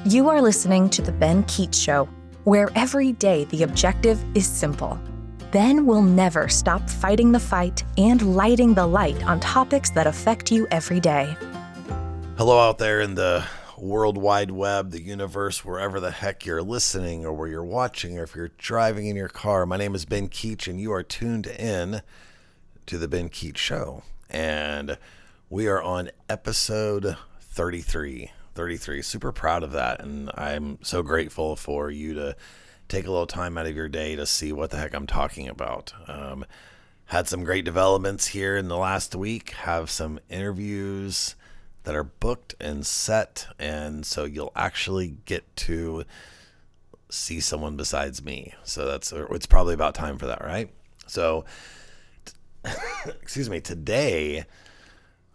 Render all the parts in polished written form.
You are listening to The Ben Keech Show, where every day the objective is simple. Ben will never stop fighting the fight and lighting the light on topics that affect you every day. Hello out there in the World Wide Web, the universe, wherever the heck you're listening or where you're watching or if you're driving in your car. My name is Ben Keech and you are tuned in to The Ben Keech Show. And we are on episode 33. Super proud of that. And I'm so grateful for you to take a little time out of your day to see what the heck I'm talking about. Had some great developments here in the last week. Have some interviews that are booked and set. And so you'll actually get to see someone besides me. So it's probably about time for that, right? So, excuse me, today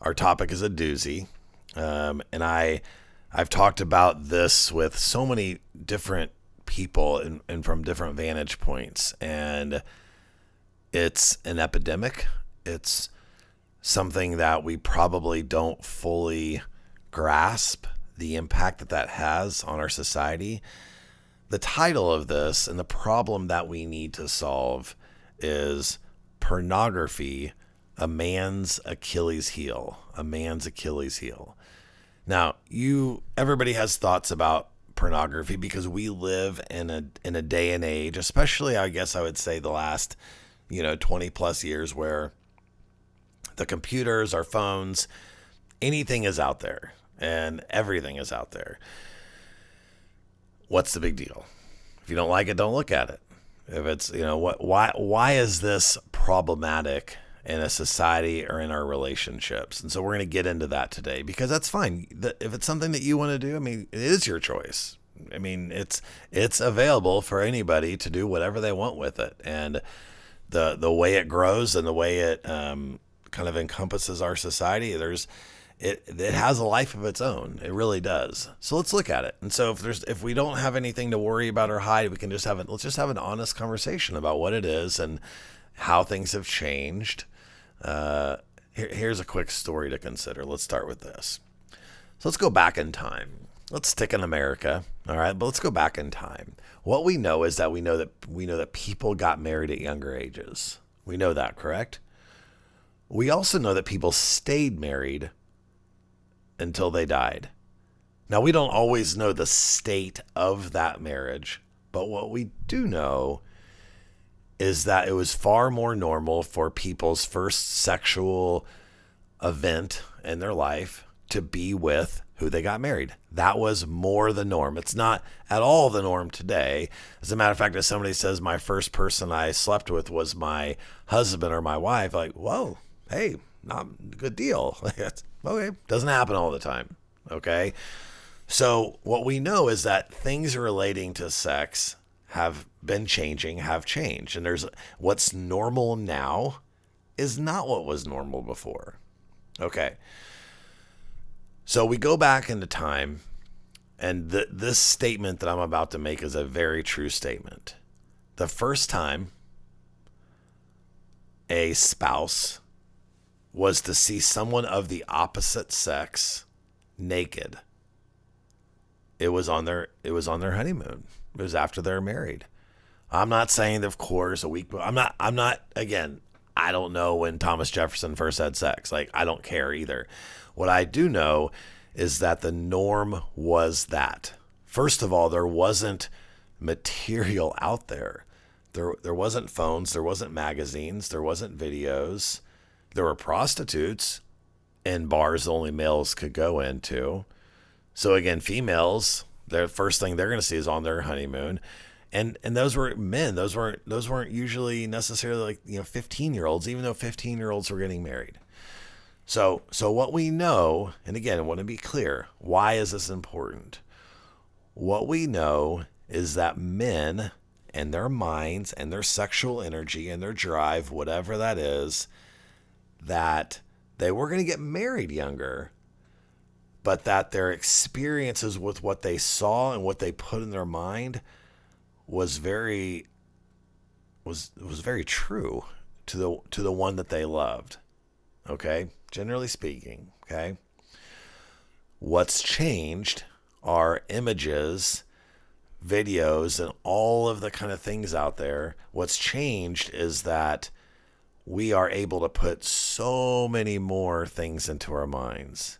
our topic is a doozy. And I've talked about this with so many different people and from different vantage points. And it's an epidemic. It's something that we probably don't fully grasp the impact that has on our society. The title of this and the problem that we need to solve is Pornography, a man's Achilles heel. A man's Achilles heel. Now, everybody has thoughts about pornography because we live in a day and age, especially I guess I would say the last 20 plus years, where the computers, our phones, anything is out there and everything is out there. What's the big deal? If you don't like it, don't look at it. If it's, why is this problematic in a society or in our relationships? And so we're going to get into that today because that's fine. If it's something that you want to do, it is your choice. It's available for anybody to do whatever they want with it. And the way it grows and the way it kind of encompasses our society, it has a life of its own. It really does. So let's look at it. And so if we don't have anything to worry about or hide, we can let's just have an honest conversation about what it is and how things have changed. Here's a quick story to consider. Let's start with this. So let's go back in time. Let's stick in America. All right. But let's go back in time. What we know is that we know that people got married at younger ages. We know that, correct? We also know that people stayed married until they died. Now, we don't always know the state of that marriage, but what we do know is that it was far more normal for people's first sexual event in their life to be with who they got married. That was more the norm. It's not at all the norm today. As a matter of fact, if somebody says my first person I slept with was my husband or my wife, like, whoa, hey, not a good deal. Okay, doesn't happen all the time. Okay, so what we know is that things relating to sex have been changing, have changed. And there's what's normal now is not what was normal before. Okay. So we go back into time, and this statement that I'm about to make is a very true statement. The first time a spouse was to see someone of the opposite sex naked, it was on their honeymoon. It was after they're married. I'm not saying that, of course, I'm not, again, I don't know when Thomas Jefferson first had sex. Like, I don't care either. What I do know is that the norm was that. First of all, there wasn't material out there. There wasn't phones. There wasn't magazines. There wasn't videos. There were prostitutes in bars only males could go into. So again, females, the first thing they're going to see is on their honeymoon. And those were men. Those weren't usually necessarily 15-year-olds, even though 15-year-olds were getting married. So what we know, and again, I want to be clear, why is this important? What we know is that men and their minds and their sexual energy and their drive, whatever that is, that they were going to get married younger, but that their experiences with what they saw and what they put in their mind was very true to the one that they loved. Okay, generally speaking. Okay, what's changed are images, videos, and all of the kind of things out there. What's changed is that we are able to put so many more things into our minds.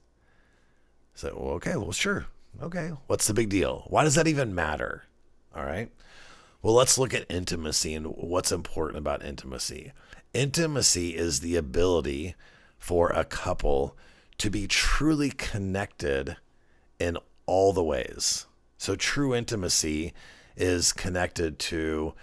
So, okay, well, sure. Okay, what's the big deal? Why does that even matter? All right. Well, let's look at intimacy and what's important about intimacy. Intimacy is the ability for a couple to be truly connected in all the ways. So true intimacy is connected to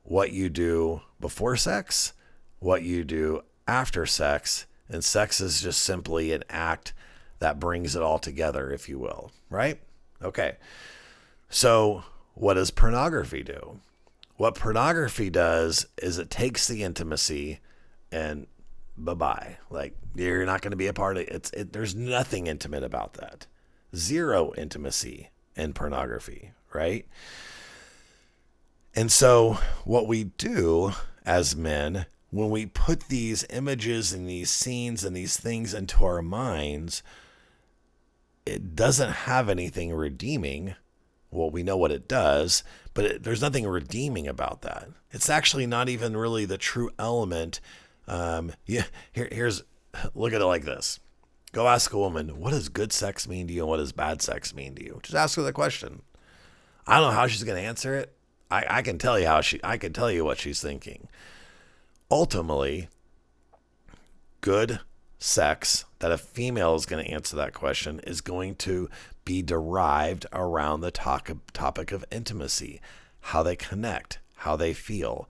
what you do before sex, what you do after sex, and sex is just simply an act that brings it all together, if you will, right? Okay. So what does pornography do? What pornography does is it takes the intimacy and bye-bye. Like, you're not going to be a part of it. There's nothing intimate about that. Zero intimacy in pornography, right? And so what we do as men, when we put these images and these scenes and these things into our minds, it doesn't have anything redeeming. Well, we know what it does, but there's nothing redeeming about that. It's actually not even really the true element. Here's look at it like this. Go ask a woman, what does good sex mean to you and what does bad sex mean to you? Just ask her the question. I don't know how she's going to answer it. I can tell you I can tell you what she's thinking. Ultimately, good sex that a female is going to answer that question is going to be derived around the topic of intimacy, how they connect, how they feel,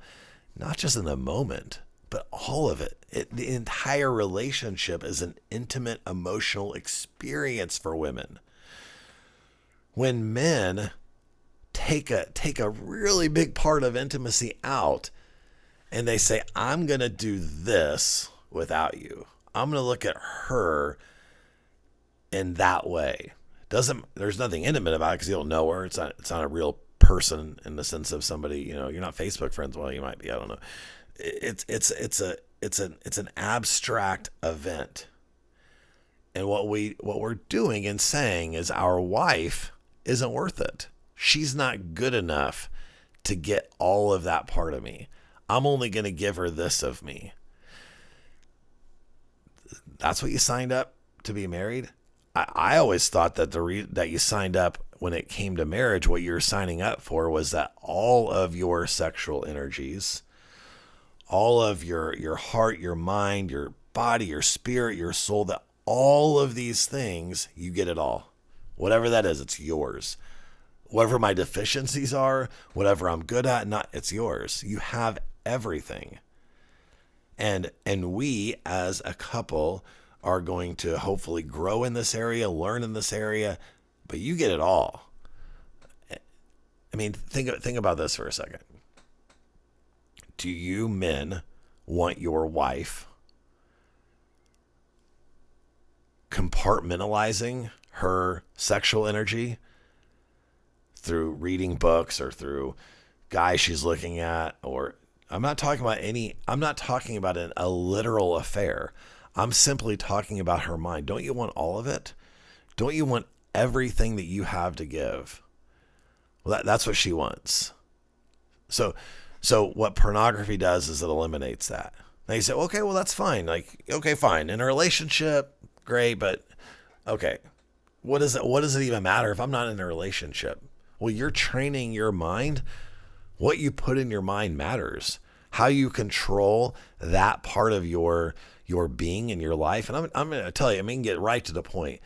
not just in the moment, but all of it. The entire relationship is an intimate emotional experience for women. When men take a really big part of intimacy out and they say, I'm going to do this without you. I'm going to look at her in that way. There's nothing intimate about it because you don't know her. It's not a real person in the sense of somebody, you're not Facebook friends. Well, you might be, I don't know. It's an abstract event. And what we're doing and saying is our wife isn't worth it. She's not good enough to get all of that part of me. I'm only going to give her this of me. That's what you signed up to be married. I always thought that that you signed up when it came to marriage, what you were signing up for was that all of your sexual energies, all of your heart, your mind, your body, your spirit, your soul, that all of these things, you get it all. Whatever that is, it's yours. Whatever my deficiencies are, whatever I'm good at, it's yours. You have everything. And we as a couple are going to hopefully grow in this area, learn in this area, but you get it all. I mean, think about this for a second. Do you men want your wife compartmentalizing her sexual energy through reading books or through guys she's looking at? Or I'm not talking about a literal affair. I'm simply talking about her mind. Don't you want all of it? Don't you want everything that you have to give? Well, that's what she wants. So what pornography does is it eliminates that. Now you say, okay, well, that's fine. Like, okay, fine. In a relationship, great, but okay. What does it even matter if I'm not in a relationship? Well, you're training your mind. What you put in your mind matters. How you control that part of your being in your life. And I'm going to tell you, get right to the point.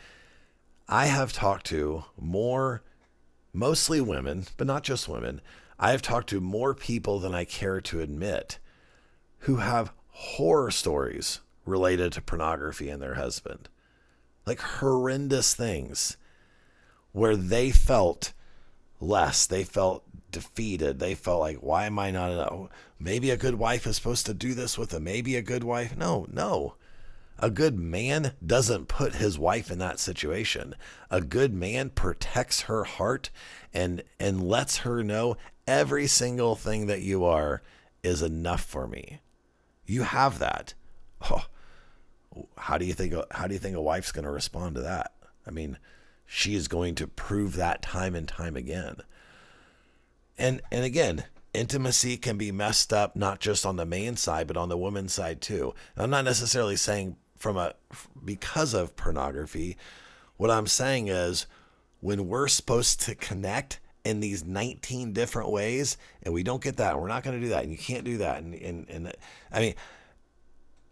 I have talked to mostly women, but not just women. I have talked to more people than I care to admit who have horror stories related to pornography and their husband. Like horrendous things where they felt less. They felt defeated. They felt like, why am I not? Maybe a good wife is supposed to do this with him. Maybe a good wife. No. A good man doesn't put his wife in that situation. A good man protects her heart and lets her know every single thing that you are is enough for me. You have that. Oh, how do you think a wife's going to respond to that? I mean, she is going to prove that time and time again. And again, intimacy can be messed up, not just on the man side, but on the woman's side too. And I'm not necessarily saying because of pornography. What I'm saying is, when we're supposed to connect in these 19 different ways, and we don't get that, and we're not going to do that, and you can't do that, and I mean,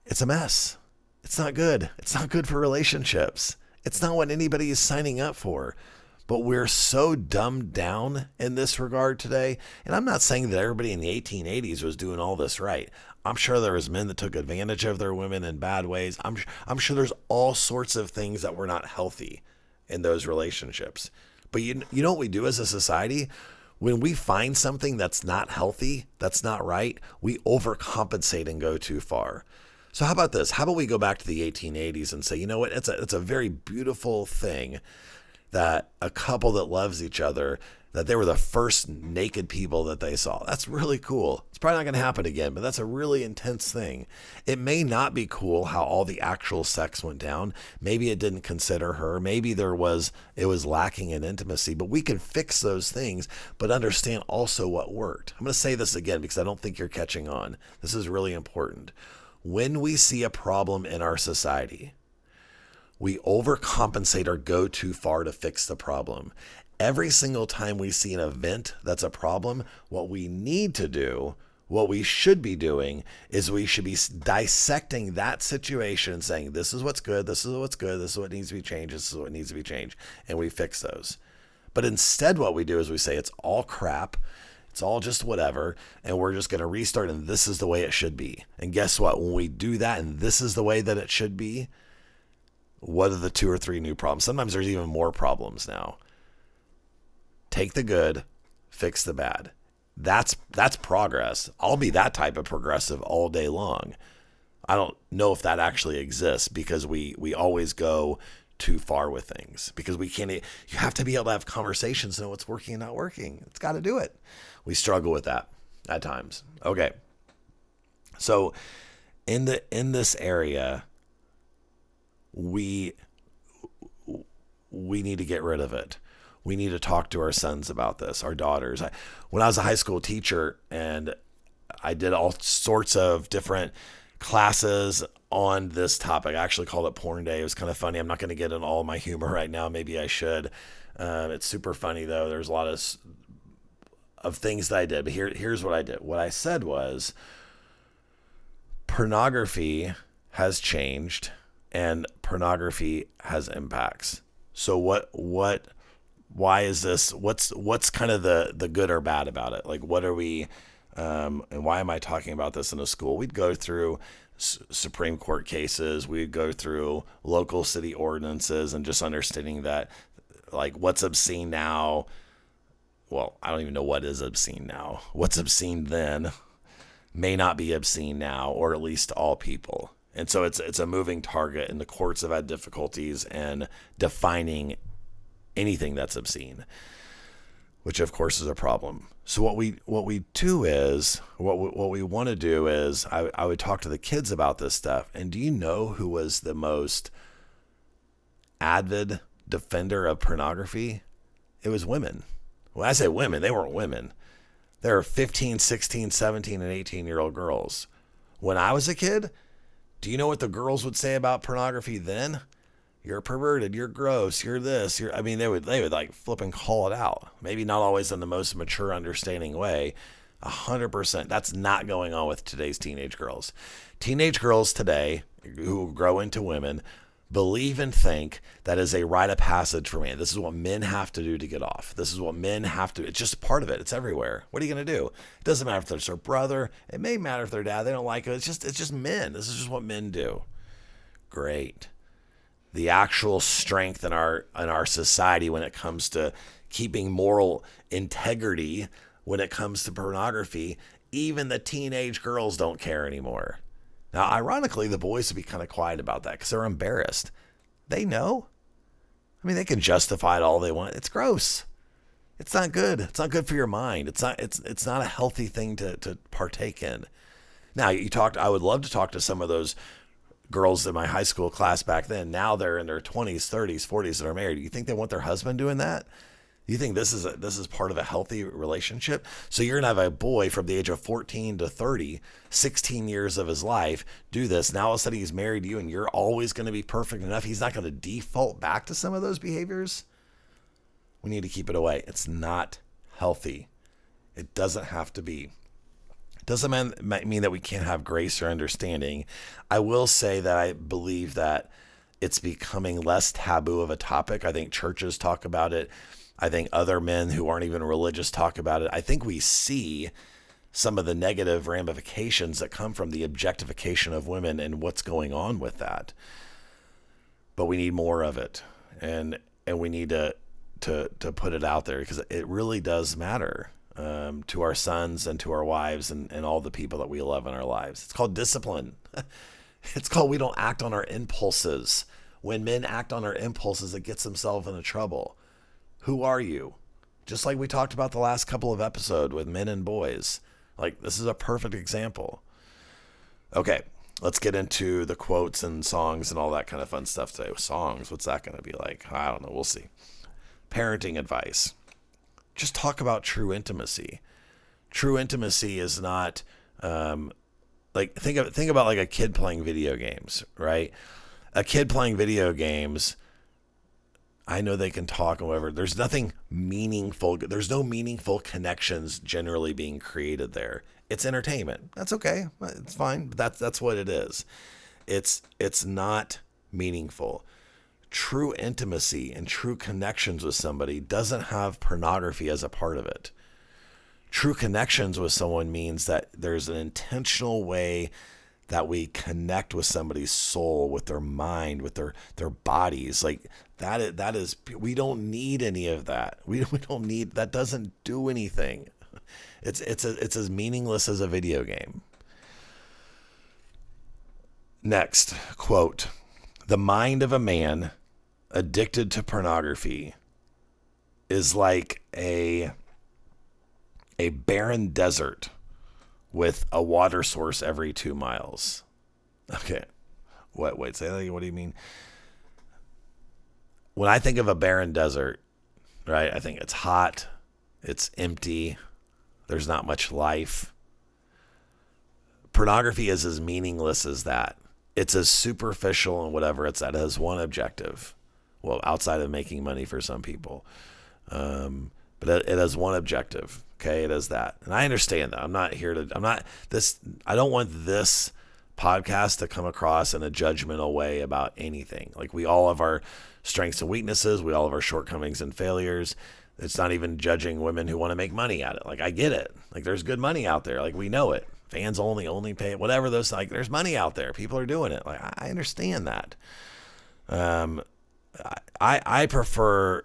it's a mess. It's not good. It's not good for relationships. It's not what anybody is signing up for. But we're so dumbed down in this regard today. And I'm not saying that everybody in the 1880s was doing all this right. I'm sure there was men that took advantage of their women in bad ways. I'm sure there's all sorts of things that were not healthy in those relationships. But you know what we do as a society? When we find something that's not healthy, that's not right, we overcompensate and go too far. So how about this? How about we go back to the 1880s and say, you know what? It's a very beautiful thing that a couple that loves each other, that they were the first naked people that they saw. That's really cool. It's probably not going to happen again, but that's a really intense thing. It may not be cool how all the actual sex went down. Maybe it didn't consider her. Maybe it was lacking in intimacy, but we can fix those things, but understand also what worked. I'm going to say this again because I don't think you're catching on. This is really important. When we see a problem in our society, we overcompensate or go too far to fix the problem. Every single time we see an event that's a problem, what we need to do, what we should be doing, is we should be dissecting that situation and saying, this is what's good, this is what's good, this is what needs to be changed, this is what needs to be changed, and we fix those. But instead what we do is we say it's all crap, it's all just whatever, and we're just going to restart, and this is the way it should be. And guess what? When we do that, and this is the way that it should be, what are the 2 or 3 new problems? Sometimes there's even more problems now. Take the good, fix the bad. That's progress. I'll be that type of progressive all day long. I don't know if that actually exists because we always go too far with things because we can't. You have to be able to have conversations to know what's working and not working. It's got to do it. We struggle with that at times. Okay. So in this area, we need to get rid of it. We need to talk to our sons about this, our daughters. When I was a high school teacher and I did all sorts of different classes on this topic, I actually called it Porn Day. It was kind of funny. I'm not going to get into all my humor right now. Maybe I should. It's super funny though. There's a lot of things that I did, but here's what I did. What I said was pornography has changed and pornography has impacts. So why is this? What's kind of the good or bad about it? Like, what are we, and why am I talking about this in a school? We'd go through Supreme Court cases. We'd go through local city ordinances and just understanding that, like, what's obscene now. Well, I don't even know what is obscene now. What's obscene then may not be obscene now, or at least to all people. And so it's a moving target, and the courts have had difficulties in defining anything that's obscene, which of course is a problem. So what we do is what we want to do is I would talk to the kids about this stuff. And do you know who was the most avid defender of pornography? It was women. When I say women, they weren't women. They were 15, 16, 17, and 18-year-old girls. When I was a kid, do you know what the girls would say about pornography then? You're perverted, you're gross, you're this, they would like flip and call it out. Maybe not always in the most mature, understanding way. 100%. That's not going on with today's teenage girls. Teenage girls today who grow into women believe and think that is a rite of passage for men. This is what men have to do to get off. This is what men have to, it's just part of it. It's everywhere. What are you going to do? It doesn't matter if there's their brother. It may matter if their dad, they don't like it. It's just men. This is just what men do. Great. The actual strength in our society when it comes to keeping moral integrity, when it comes to pornography, even the teenage girls don't care anymore. Now, ironically, the boys would be kind of quiet about that because they're embarrassed. They know. I mean, they can justify it all they want. It's gross. It's not good. It's not good for your mind. It's not a healthy thing to partake in. Now, I would love to talk to some of those girls in my high school class back then, now they're in their 20s, 30s, 40s that are married. Do you think they want their husband doing that? Do you think this is part of a healthy relationship? So you're going to have a boy from the age of 14 to 30, 16 years of his life, do this. Now all of a sudden he's married to you and you're always going to be perfect enough. He's not going to default back to some of those behaviors. We need to keep it away. It's not healthy. It doesn't have to be. It doesn't mean that we can't have grace or understanding. I will say that I believe that it's becoming less taboo of a topic. I think churches talk about it. I think other men who aren't even religious talk about it. I think we see some of the negative ramifications that come from the objectification of women and what's going on with that. But we need more of it. And we need to put it out there because it really does matter to our sons and to our wives and all the people that we love in our lives. It's called discipline. It's called we don't act on our impulses. When men act on our impulses, it gets themselves into trouble. Who are you? Just like we talked about the last couple of episodes with men and boys. Like, this is a perfect example. Okay, let's get into the quotes and songs and all that kind of fun stuff today. Songs, what's that going to be like? I don't know. We'll see. Parenting advice. Just talk about true intimacy. True intimacy is not like think about like a kid playing video games, right? A kid playing video games, I know they can talk and whatever. There's nothing meaningful. There's no meaningful connections generally being created there. It's entertainment. That's okay. It's fine. But that's what it is. It's not meaningful. True intimacy and true connections with somebody doesn't have pornography as a part of it. True connections with someone means that there's an intentional way that we connect with somebody's soul, with their mind, with their bodies. Like that is we don't need any of that. We don't need that. Doesn't do anything. It's as meaningless as a video game. Next quote: "The mind of a man addicted to pornography is like a barren desert with a water source every 2 miles." Okay. Wait, say that again. What do you mean? When I think of a barren desert, right, I think it's hot, it's empty, there's not much life. Pornography is as meaningless as that. It's as superficial and whatever it's at. It has one objective. Well, outside of making money for some people. But it has one objective. Okay, it is that. And I understand that. I don't want this podcast to come across in a judgmental way about anything. Like, we all have our strengths and weaknesses. We all have our shortcomings and failures. It's not even judging women who want to make money at it. Like, I get it. Like, there's good money out there. Like, we know it. Fans only pay, whatever those, like, there's money out there. People are doing it. Like, I understand that. I prefer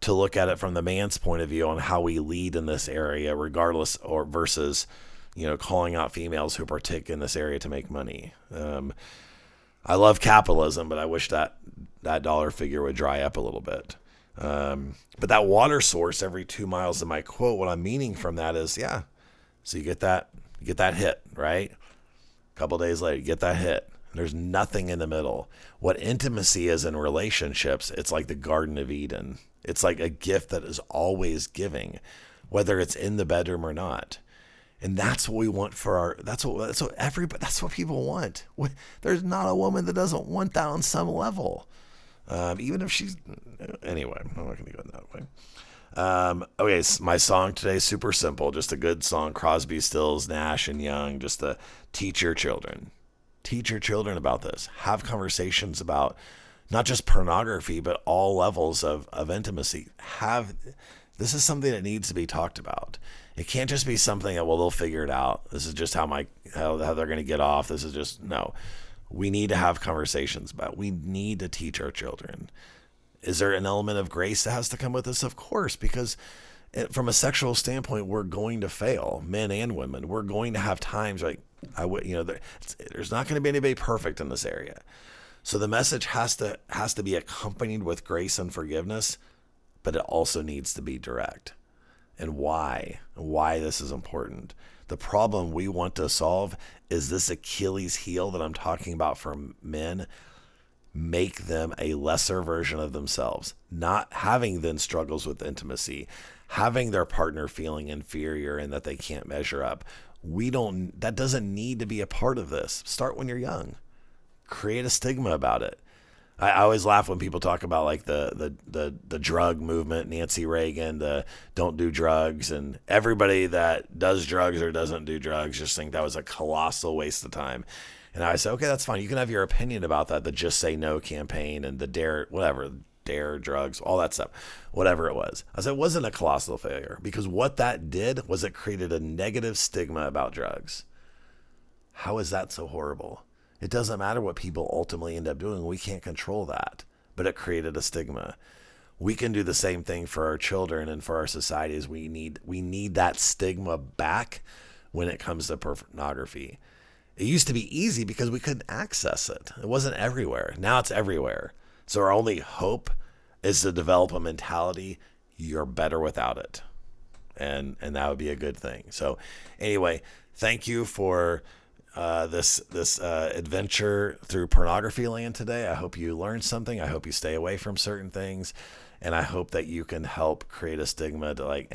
to look at it from the man's point of view on how we lead in this area, regardless or versus, calling out females who partake in this area to make money. I love capitalism, but I wish that dollar figure would dry up a little bit. But that water source every 2 miles in my quote, what I'm meaning from that is, yeah. So you get that hit, right? A couple days later, you get that hit. There's nothing in the middle. What intimacy is in relationships, it's like the Garden of Eden. It's like a gift that is always giving, whether it's in the bedroom or not. And that's what we want that's what people want. There's not a woman that doesn't want that on some level. Even if she's, anyway, I'm not going to go in that way. Okay, so my song today is super simple. Just a good song. Crosby, Stills, Nash, and Young. Just to teach your children. Teach your children about this. Have conversations about not just pornography, but all levels of intimacy. This is something that needs to be talked about. It can't just be something that, well, they'll figure it out. This is just how they're going to get off. This is just, no. We need to have conversations about it. We need to teach our children. Is there an element of grace that has to come with this? Of course, because from a sexual standpoint, we're going to fail, men and women. We're going to have times like, there's not going to be anybody perfect in this area. So the message has to be accompanied with grace and forgiveness, but it also needs to be direct. and why this is important. The problem we want to solve is this Achilles heel that I'm talking about for men. Make them a lesser version of themselves, not having then struggles with intimacy, having their partner feeling inferior and that they can't measure up. That doesn't need to be a part of this. Start when you're young. Create a stigma about it. I always laugh when people talk about like the drug movement, Nancy Reagan, the don't do drugs, and everybody that does drugs or doesn't do drugs just think that was a colossal waste of time. And I say, okay, that's fine. You can have your opinion about that, the Just Say No campaign and the dare drugs, all that stuff, whatever it was. I said, it wasn't a colossal failure, because what that did was it created a negative stigma about drugs. How is that so horrible? It doesn't matter what people ultimately end up doing. We can't control that, but it created a stigma. We can do the same thing for our children and for our societies. We need that stigma back when it comes to pornography. It used to be easy because we couldn't access it. It wasn't everywhere. Now it's everywhere. So our only hope is to develop a mentality, you're better without it. And that would be a good thing. So anyway, thank you for this adventure through pornography land today. I hope you learned something. I hope you stay away from certain things. And I hope that you can help create a stigma to like,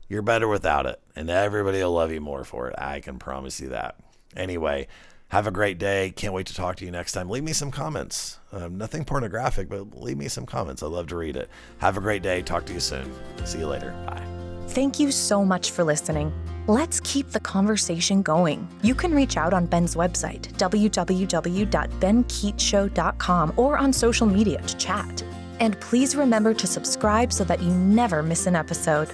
you're better without it. And everybody will love you more for it. I can promise you that. Anyway, have a great day. Can't wait to talk to you next time. Leave me some comments. Nothing pornographic, but leave me some comments. I'd love to read it. Have a great day. Talk to you soon. See you later. Bye. Thank you so much for listening. Let's keep the conversation going. You can reach out on Ben's website, www.benkeechshow.com, or on social media to chat. And please remember to subscribe so that you never miss an episode.